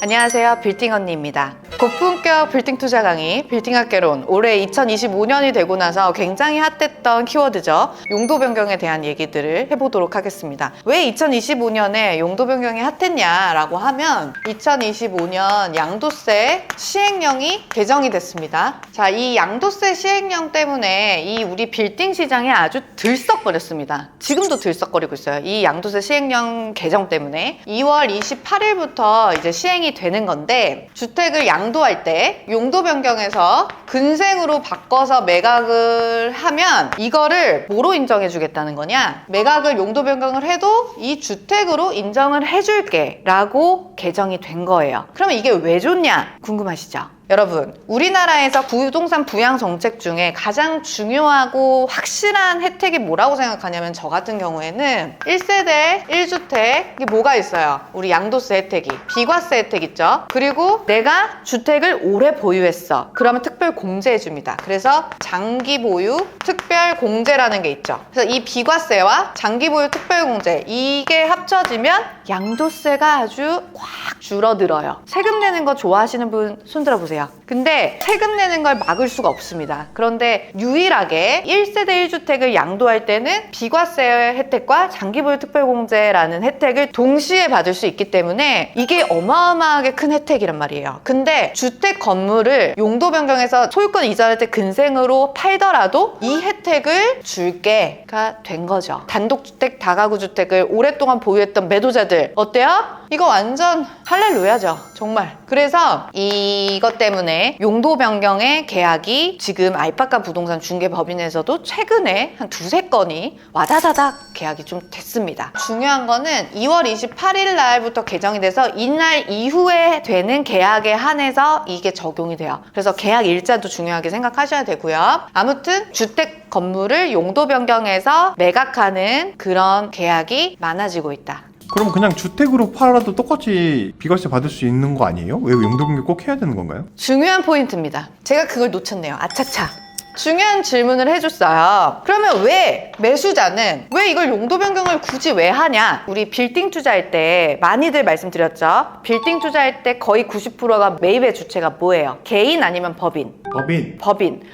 안녕하세요, 빌딩 언니입니다. 고품격 빌딩 투자 강의 빌딩학개론, 올해 2025년이 되고 나서 굉장히 핫했던 키워드죠. 용도 변경에 대한 얘기들을 해보도록 하겠습니다. 왜 2025년에 용도 변경이 핫했냐라고 하면 2025년 양도세 시행령이 개정이 됐습니다. 자, 이 양도세 시행령 때문에 이 우리 빌딩 시장이 아주 들썩거렸습니다. 지금도 들썩거리고 있어요. 이 양도세 시행령 개정 때문에 2월 28일부터 이제 시행이 되는 건데, 주택을 양도할 때 용도 변경해서 근생으로 바꿔서 매각을 하면 이거를 뭐로 인정해 주겠다는 거냐? 매각을 용도 변경을 해도 이 주택으로 인정을 해줄게 라고 개정이 된 거예요. 그러면 이게 왜 좋냐? 궁금하시죠? 여러분, 우리나라에서 부동산 부양 정책 중에 가장 중요하고 확실한 혜택이 뭐라고 생각하냐면, 저 같은 경우에는 1세대 1주택, 이게 뭐가 있어요? 우리 양도세 혜택이, 비과세 혜택 있죠? 그리고 내가 주택을 오래 보유했어. 그러면 특별 공제 해줍니다. 그래서 장기 보유 특별 공제라는 게 있죠. 그래서 이 비과세와 장기 보유 특별 공제, 이게 합쳐지면 양도세가 아주 확 줄어들어요. 세금 내는 거 좋아하시는 분 손 들어보세요. 근데 세금 내는 걸 막을 수가 없습니다. 그런데 유일하게 1세대 1주택을 양도할 때는 비과세 혜택과 장기보유 특별공제라는 혜택을 동시에 받을 수 있기 때문에 이게 어마어마하게 큰 혜택이란 말이에요. 근데 주택 건물을 용도 변경해서 소유권 이전할 때 근생으로 팔더라도 이 혜택을 줄게가 된 거죠. 단독주택, 다가구주택을 오랫동안 보유했던 매도자들 어때요? 이거 완전 할렐루야죠. 정말. 그래서 이것 때문에 용도 변경의 계약이 지금 알파카 부동산 중개법인에서도 최근에 한 두세 건이 와다다닥 계약이 좀 됐습니다. 중요한 거는 2월 28일 날부터 개정이 돼서 이날 이후에 되는 계약에 한해서 이게 적용이 돼요. 그래서 계약 일자도 중요하게 생각하셔야 되고요. 아무튼 주택 건물을 용도 변경해서 매각하는 그런 계약이 많아지고 있다. 그럼 그냥 주택으로 팔아도 똑같이 비과세 받을 수 있는 거 아니에요? 왜 용도 변경 꼭 해야 되는 건가요? 중요한 포인트입니다. 제가 그걸 놓쳤네요. 아차차. 중요한 질문을 해줬어요. 그러면 왜 매수자는 왜 이걸 용도 변경을 굳이 왜 하냐? 우리 빌딩 투자할 때 많이들 말씀드렸죠. 빌딩 투자할 때 거의 90%가 매입의 주체가 뭐예요? 개인 아니면 법인?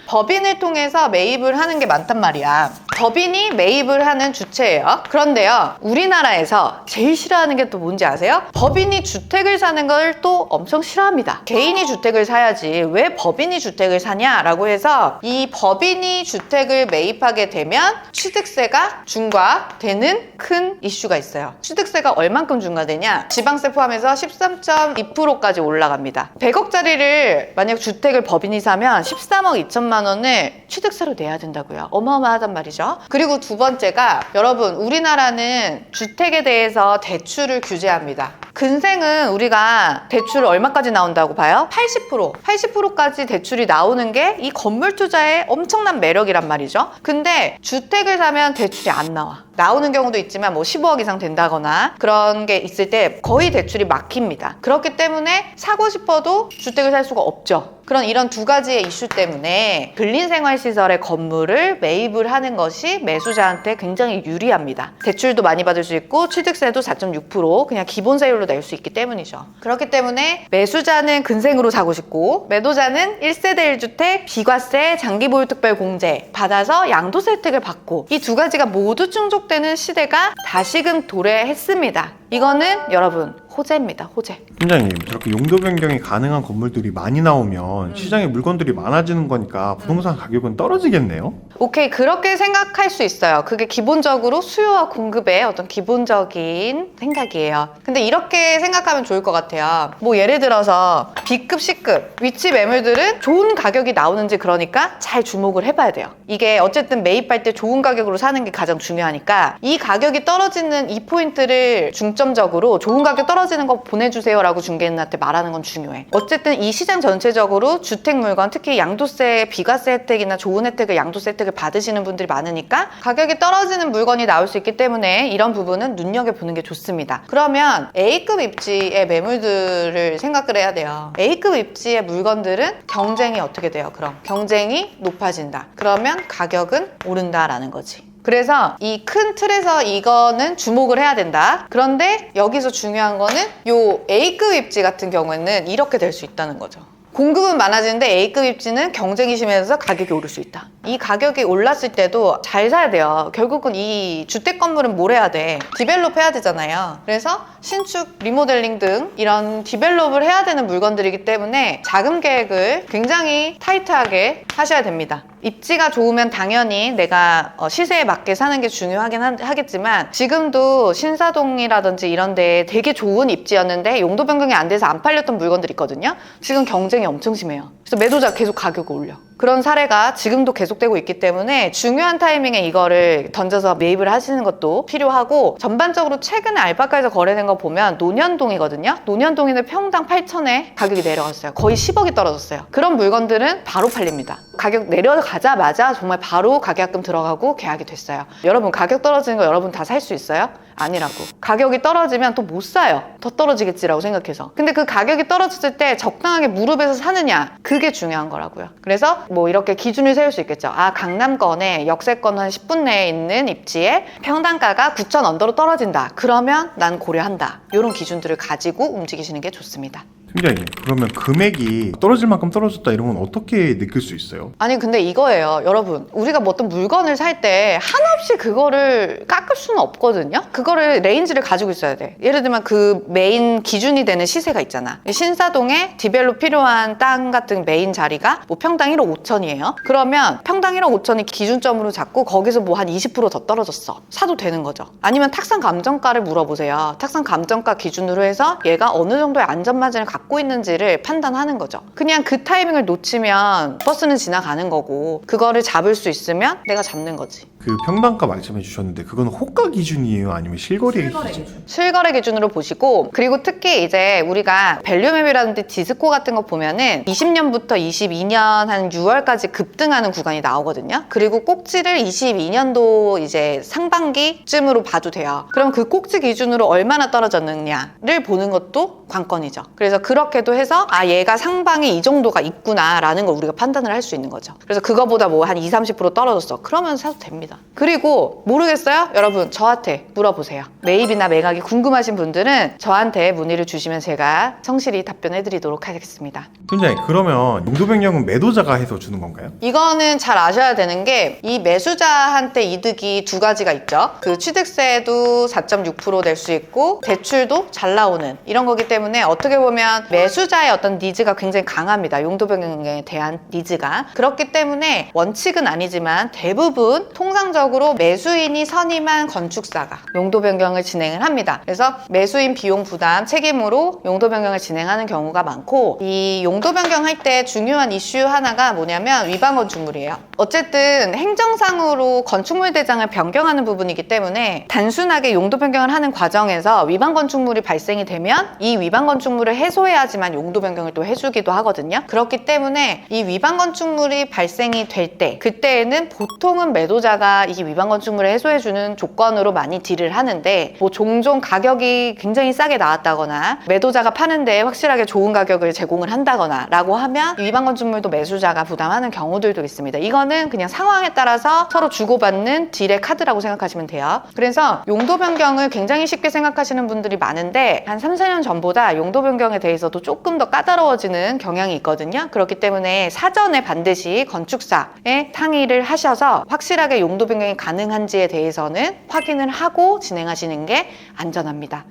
법인을 통해서 매입을 하는 게 많단 말이야. 법인이 매입을 하는 주체예요. 그런데요, 우리나라에서 제일 싫어하는 게 또 뭔지 아세요? 법인이 주택을 사는 걸 또 엄청 싫어합니다. 개인이 주택을 사야지 왜 법인이 주택을 사냐라고 해서 이 법인이 주택을 매입하게 되면 취득세가 중과되는 큰 이슈가 있어요. 취득세가 얼만큼 중과되냐? 지방세 포함해서 13.2%까지 올라갑니다. 100억짜리를 만약 주택을 법인이 사면 13억 2천만 원을 취득세로 내야 된다고요. 어마어마하단 말이죠. 그리고 두 번째가, 여러분, 우리나라는 주택에 대해서 대출을 규제합니다. 근생은 우리가 대출 얼마까지 나온다고 봐요? 80%까지 대출이 나오는 게 이 건물 투자의 엄청난 매력이란 말이죠. 근데 주택을 사면 대출이 안 나오는 경우도 있지만 뭐 15억 이상 된다거나 그런 게 있을 때 거의 대출이 막힙니다. 그렇기 때문에 사고 싶어도 주택을 살 수가 없죠. 이런 두 가지의 이슈 때문에 근린생활시설의 건물을 매입을 하는 것이 매수자한테 굉장히 유리합니다. 대출도 많이 받을 수 있고 취득세도 4.6% 그냥 기본세율로 낼 수 있기 때문이죠. 그렇기 때문에 매수자는 근생으로 사고 싶고 매도자는 1세대 1주택 비과세 장기보유특별공제 받아서 양도세 혜택을 받고, 이 두 가지가 모두 충족되는 시대가 다시금 도래했습니다. 이거는 여러분 호재입니다. 호재. 팀장님, 저렇게 용도 변경이 가능한 건물들이 많이 나오면 시장에 물건들이 많아지는 거니까 부동산 가격은 떨어지겠네요? 오케이, 그렇게 생각할 수 있어요. 그게 기본적으로 수요와 공급의 어떤 기본적인 생각이에요. 근데 이렇게 생각하면 좋을 것 같아요. 뭐 예를 들어서 B급, C급 위치 매물들은 좋은 가격이 나오는지, 그러니까 잘 주목을 해봐야 돼요. 이게 어쨌든 매입할 때 좋은 가격으로 사는 게 가장 중요하니까 이 가격이 떨어지는 이 포인트를 중점적으로 좋은 가격 떨어지는 거 보내주세요 라고 중개인한테 말하는 건 중요해. 어쨌든 이 시장 전체적으로 주택 물건, 특히 양도세, 비과세 혜택이나 좋은 혜택을, 양도세 혜택을 받으시는 분들이 많으니까 가격이 떨어지는 물건이 나올 수 있기 때문에 이런 부분은 눈여겨보는 게 좋습니다. 그러면 A급 입지의 매물들을 생각을 해야 돼요. A급 입지의 물건들은 경쟁이 어떻게 돼요? 그럼 경쟁이 높아진다. 그러면 가격은 오른다라는 거지. 그래서 이 큰 틀에서 이거는 주목을 해야 된다. 그런데 여기서 중요한 거는 요 A급 입지 같은 경우에는 이렇게 될 수 있다는 거죠. 공급은 많아지는데 A급 입지는 경쟁이 심해져서 가격이 오를 수 있다. 이 가격이 올랐을 때도 잘 사야 돼요. 결국은 이 주택 건물은 뭘 해야 돼? 디벨롭 해야 되잖아요. 그래서 신축, 리모델링 등 이런 디벨롭을 해야 되는 물건들이기 때문에 자금 계획을 굉장히 타이트하게 하셔야 됩니다. 입지가 좋으면 당연히 내가 시세에 맞게 사는 게 중요하긴 하겠지만 지금도 신사동이라든지 이런 데 되게 좋은 입지였는데 용도 변경이 안 돼서 안 팔렸던 물건들이 있거든요. 지금 경쟁이 엄청 심해요. 그래서 매도자가 계속 가격을 올려. 그런 사례가 지금도 계속되고 있기 때문에 중요한 타이밍에 이거를 던져서 매입을 하시는 것도 필요하고, 전반적으로 최근에 알파카에서 거래된 거 보면 논현동이거든요. 논현동에는 평당 8천에 가격이 내려갔어요. 거의 10억이 떨어졌어요. 그런 물건들은 바로 팔립니다. 가격 내려가자마자 정말 바로 가계약금 들어가고 계약이 됐어요. 여러분, 가격 떨어지는 거 여러분 다 살 수 있어요? 아니라고. 가격이 떨어지면 또 못 사요. 더 떨어지겠지라고 생각해서. 근데 그 가격이 떨어졌을 때 적당하게 무릎에서 사느냐, 그게 중요한 거라고요. 그래서 뭐 이렇게 기준을 세울 수 있겠죠. 아, 강남권에 역세권 한 10분 내에 있는 입지에 평당가가 9천 언더로 떨어진다. 그러면 난 고려한다. 이런 기준들을 가지고 움직이시는 게 좋습니다. 팀장님, 그러면 금액이 떨어질 만큼 떨어졌다 이런 건 어떻게 느낄 수 있어요? 아니, 근데 이거예요. 여러분, 우리가 뭐 어떤 물건을 살 때 한없이 그거를 깎을 수는 없거든요. 그거를 레인지를 가지고 있어야 돼. 예를 들면 그 메인 기준이 되는 시세가 있잖아. 신사동에 디벨롭 필요한 땅 같은 메인 자리가 뭐 평당 1억 5천이에요. 그러면 평당 1억 5천이 기준점으로 잡고 거기서 뭐 한 20% 더 떨어졌어. 사도 되는 거죠. 아니면 탁상 감정가를 물어보세요. 탁상 감정가 기준으로 해서 얘가 어느 정도의 안전마진을 갖고 있는지를 판단하는 거죠. 그냥 그 타이밍을 놓치면 버스는 지나가는 거고, 그거를 잡을 수 있으면 내가 잡는 거지. 그 평당가 말씀해 주셨는데 그건 호가 기준이에요? 아니면 실거래 기준? 실거래 기준으로 보시고, 그리고 특히 이제 우리가 밸류맵이라든지 디스코 같은 거 보면은 20년부터 22년 한 6월까지 급등하는 구간이 나오거든요. 그리고 꼭지를 22년도 이제 상반기쯤으로 봐도 돼요. 그럼 그 꼭지 기준으로 얼마나 떨어졌느냐를 보는 것도 관건이죠. 그래서 그렇게도 해서 아, 얘가 상방이 이 정도가 있구나 라는 걸 우리가 판단을 할 수 있는 거죠. 그래서 그거보다 뭐 한 20-30% 떨어졌어. 그러면 사도 됩니다. 그리고 모르겠어요? 여러분, 저한테 물어보세요. 매입이나 매각이 궁금하신 분들은 저한테 문의를 주시면 제가 성실히 답변해 드리도록 하겠습니다. 팀장님, 그러면 용도 변경은 매도자가 해서 주는 건가요? 이거는 잘 아셔야 되는 게, 이 매수자한테 이득이 두 가지가 있죠. 그 취득세도 4.6% 낼 수 있고 대출도 잘 나오는 이런 거기 때문에 어떻게 보면 매수자의 어떤 니즈가 굉장히 강합니다. 용도 변경에 대한 니즈가. 그렇기 때문에 원칙은 아니지만 대부분 통상적으로 매수인이 선임한 건축사가 용도 변경을 진행을 합니다. 그래서 매수인 비용 부담 책임으로 용도 변경을 진행하는 경우가 많고, 이 용도 변경할 때 중요한 이슈 하나가 뭐냐면 위반 건축물이에요. 어쨌든 행정상으로 건축물 대장을 변경하는 부분이기 때문에 단순하게 용도 변경을 하는 과정에서 위반 건축물이 발생이 되면 이 위반 건축물을 해소해야지만 용도 변경을 또 해주기도 하거든요. 그렇기 때문에 이 위반 건축물이 발생이 될 때, 그때에는 보통은 매도자가 이 위반 건축물을 해소해주는 조건으로 많이 딜을 하는데, 뭐 종종 가격이 굉장히 싸게 나왔다거나 매도자가 파는데 확실하게 좋은 가격을 제공을 한다거나 라고 하면 위반 건축물도 매수자가 부담하는 경우들도 있습니다. 이거는 그냥 상황에 따라서 서로 주고받는 딜의 카드라고 생각하시면 돼요. 그래서 용도 변경을 굉장히 쉽게 생각하시는 분들이 많은데 한 3-4년 전보다 용도 변경에 대해서도 조금 더 까다로워지는 경향이 있거든요. 그렇기 때문에 사전에 반드시 건축사에 상의를 하셔서 확실하게 용도 변경이 가능한지에 대해서는 확인을 하고 진행하시는 게 안전합니다.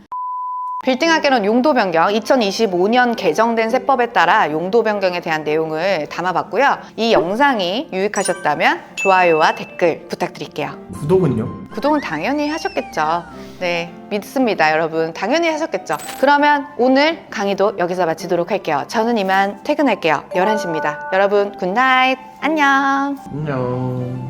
빌딩학개론 용도 변경 2025년 개정된 세법에 따라 용도 변경에 대한 내용을 담아봤고요. 이 영상이 유익하셨다면 좋아요와 댓글 부탁드릴게요. 구독은요? 구독은 당연히 하셨겠죠. 네, 믿습니다, 여러분. 당연히 하셨겠죠. 그러면 오늘 강의도 여기서 마치도록 할게요. 저는 이만 퇴근할게요. 11시입니다. 여러분, 굿나잇. 안녕. 안녕.